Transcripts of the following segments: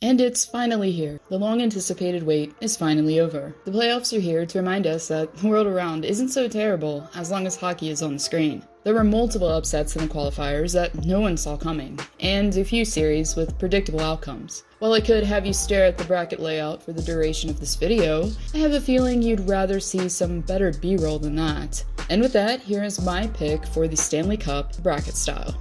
And it's finally here. The long-anticipated wait is finally over. The playoffs are here to remind us that the world around isn't so terrible as long as hockey is on the screen. There were multiple upsets in the qualifiers that no one saw coming, and a few series with predictable outcomes. While I could have you stare at the bracket layout for the duration of this video, I have a feeling you'd rather see some better B-roll than that. And with that, here is my pick for the Stanley Cup bracket style.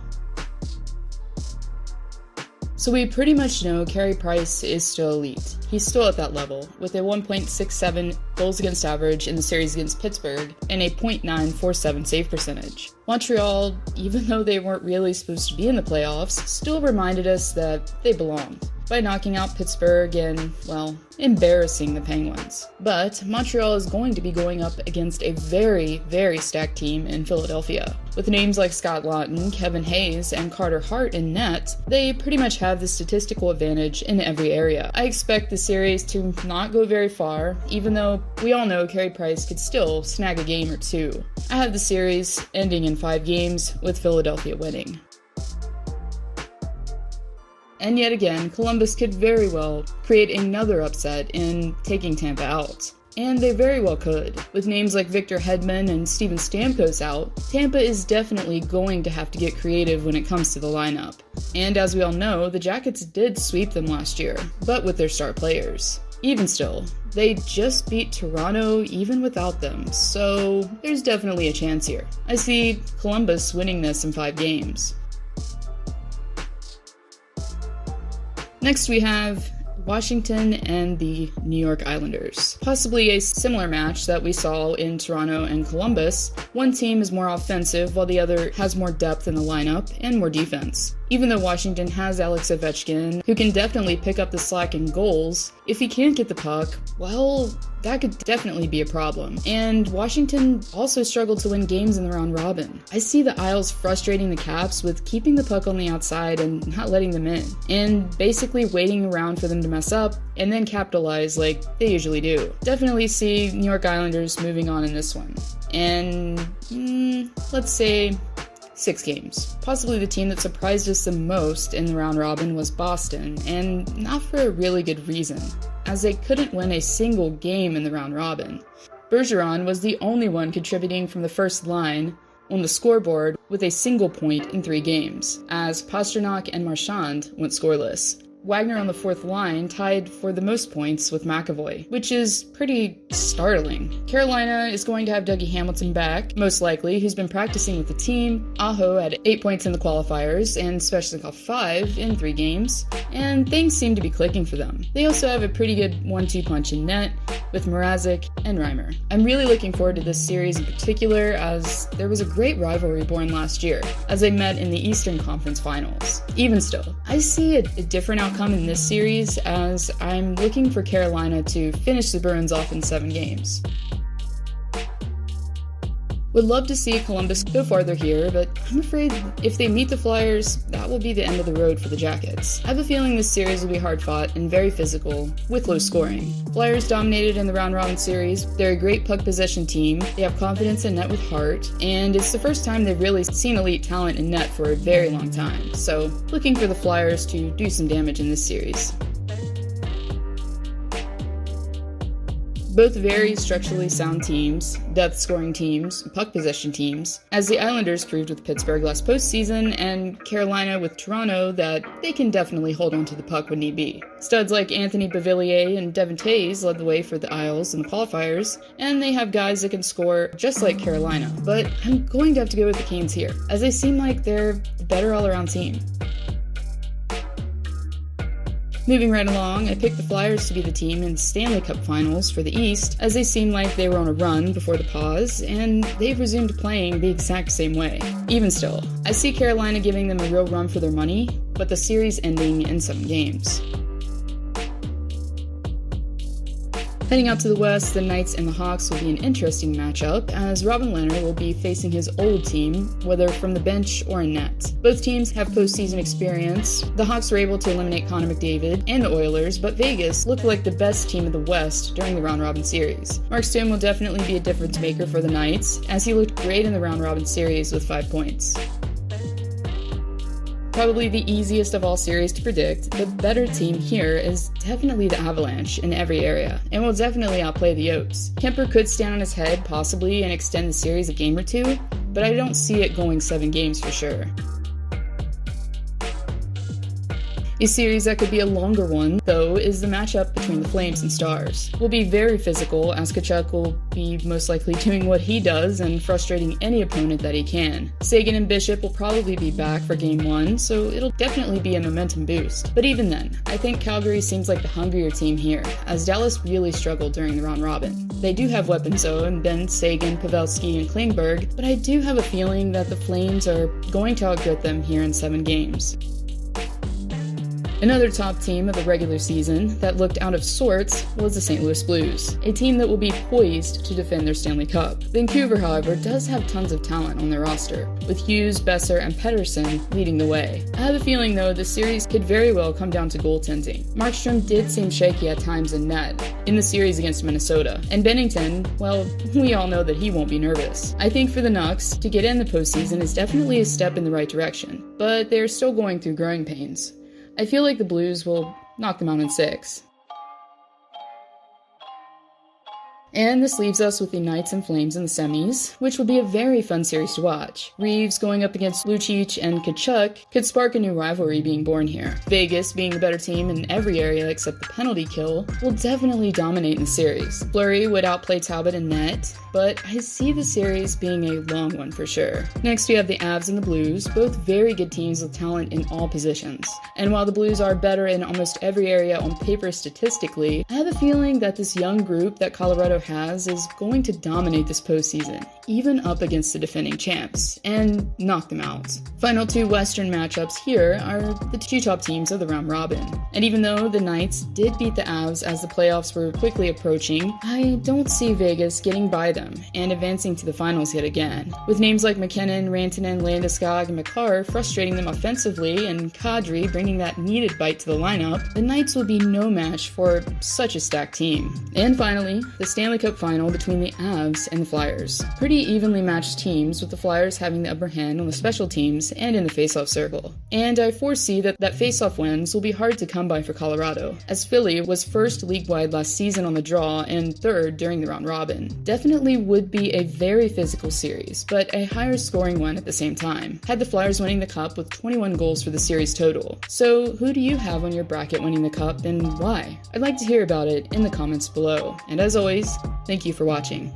So we pretty much know Carey Price is still elite. He's still at that level, with a 1.67 goals against average in the series against Pittsburgh and a .947 save percentage. Montreal, even though they weren't really supposed to be in the playoffs, still reminded us that they belonged by knocking out Pittsburgh and, well, embarrassing the Penguins. But Montreal is going to be going up against a very, very stacked team in Philadelphia. With names like Scott Laughton, Kevin Hayes, and Carter Hart in net, they pretty much have the statistical advantage in every area. I expect the series to not go very far, even though we all know Carey Price could still snag a game or two. I have the series ending in 5 games, with Philadelphia winning. And yet again, Columbus could very well create another upset in taking Tampa out. And they very well could. With names like Victor Hedman and Steven Stamkos out, Tampa is definitely going to have to get creative when it comes to the lineup. And as we all know, the Jackets did sweep them last year, but with their star players. Even still, they just beat Toronto even without them, so there's definitely a chance here. I see Columbus winning this in 5 games. Next we have Washington and the New York Islanders. Possibly a similar match that we saw in Toronto and Columbus. One team is more offensive while the other has more depth in the lineup and more defense. Even though Washington has Alex Ovechkin, who can definitely pick up the slack in goals, if he can't get the puck, well, that could definitely be a problem. And Washington also struggled to win games in the round robin. I see the Isles frustrating the Caps with keeping the puck on the outside and not letting them in, and basically waiting around for them to mess up and then capitalize like they usually do. Definitely see New York Islanders moving on in this one. And let's say 6 games. Possibly the team that surprised us the most in the round robin was Boston, and not for a really good reason, as they couldn't win a single game in the round robin. Bergeron was the only one contributing from the first line on the scoreboard with a single point in 3 games, as Pastrnak and Marchand went scoreless. Wagner on the 4th line tied for the most points with McAvoy, which is pretty startling. Carolina is going to have Dougie Hamilton back, most likely, who's been practicing with the team. Aho had 8 points in the qualifiers, and Svechnikov 5 in 3 games, and things seem to be clicking for them. They also have a pretty good 1-2 punch in net with Mrazek and Reimer. I'm really looking forward to this series in particular, as there was a great rivalry born last year, as they met in the Eastern Conference Finals. Even still, I see a different outcome in this series, as I'm looking for Carolina to finish the Bruins off in 7 games. Would love to see Columbus go farther here, but I'm afraid if they meet the Flyers, that will be the end of the road for the Jackets. I have a feeling this series will be hard-fought and very physical, with low scoring. Flyers dominated in the round-robin series. They're a great puck possession team, they have confidence in net with Hart, and it's the first time they've really seen elite talent in net for a very long time, so looking for the Flyers to do some damage in this series. Both very structurally sound teams, depth-scoring teams, puck possession teams, as the Islanders proved with Pittsburgh last postseason, and Carolina with Toronto that they can definitely hold on to the puck when need be. Studs like Anthony Beauvillier and Devon Toews led the way for the Isles in the qualifiers, and they have guys that can score just like Carolina. But I'm going to have to go with the Canes here, as they seem like they're a better all-around team. Moving right along, I picked the Flyers to be the team in Stanley Cup Finals for the East, as they seemed like they were on a run before the pause, and they've resumed playing the exact same way. Even still, I see Carolina giving them a real run for their money, but the series ending in 7 games. Heading out to the West, the Knights and the Hawks will be an interesting matchup, as Robin Lehner will be facing his old team, whether from the bench or in net. Both teams have postseason experience. The Hawks were able to eliminate Connor McDavid and the Oilers, but Vegas looked like the best team of the West during the round-robin series. Mark Stone will definitely be a difference maker for the Knights, as he looked great in the round-robin series with 5 points. Probably the easiest of all series to predict, the better team here is definitely the Avalanche in every area, and will definitely outplay the Oats. Kemper could stand on his head, possibly, and extend the series a game or two, but I don't see it going 7 games for sure. A series that could be a longer one, though, is the matchup between the Flames and Stars. Will be very physical, as Tkachuk will be most likely doing what he does and frustrating any opponent that he can. Seguin and Bishop will probably be back for Game 1, so it'll definitely be a momentum boost. But even then, I think Calgary seems like the hungrier team here, as Dallas really struggled during the round robin. They do have weapons though, in Ben, Seguin, Pavelski, and Klingberg, but I do have a feeling that the Flames are going to outgrit them here in 7 games. Another top team of the regular season that looked out of sorts was the St. Louis Blues, a team that will be poised to defend their Stanley Cup. Vancouver, however, does have tons of talent on their roster, with Hughes, Besser, and Pettersson leading the way. I have a feeling, though, this series could very well come down to goaltending. Markstrom did seem shaky at times in net in the series against Minnesota, and Bennington, well, we all know that he won't be nervous. I think for the Nucks, to get in the postseason is definitely a step in the right direction, but they're still going through growing pains. I feel like the Blues will knock them out in 6. And this leaves us with the Knights and Flames in the semis, which will be a very fun series to watch. Reeves going up against Lucic and Tkachuk could spark a new rivalry being born here. Vegas, being the better team in every area except the penalty kill, will definitely dominate in the series. Fleury would outplay Talbot in net, but I see the series being a long one for sure. Next we have the Avs and the Blues, both very good teams with talent in all positions. And while the Blues are better in almost every area on paper statistically, I have a feeling that this young group that Colorado has is going to dominate this postseason, even up against the defending champs, and knock them out. Final 2 Western matchups here are the 2 top teams of the round robin. And even though the Knights did beat the Avs as the playoffs were quickly approaching, I don't see Vegas getting by them and advancing to the finals yet again. With names like McKinnon, Rantanen, Landeskog, and McCarr frustrating them offensively and Kadri bringing that needed bite to the lineup, the Knights will be no match for such a stacked team. And finally, the Stanley Cup final between the Avs and the Flyers. Pretty evenly matched teams, with the Flyers having the upper hand on the special teams and in the faceoff circle. And I foresee that faceoff wins will be hard to come by for Colorado, as Philly was first league-wide last season on the draw and 3rd during the round robin. Definitely would be a very physical series, but a higher scoring one at the same time. Had the Flyers winning the Cup with 21 goals for the series total. So who do you have on your bracket winning the Cup and why? I'd like to hear about it in the comments below. And as always, thank you for watching.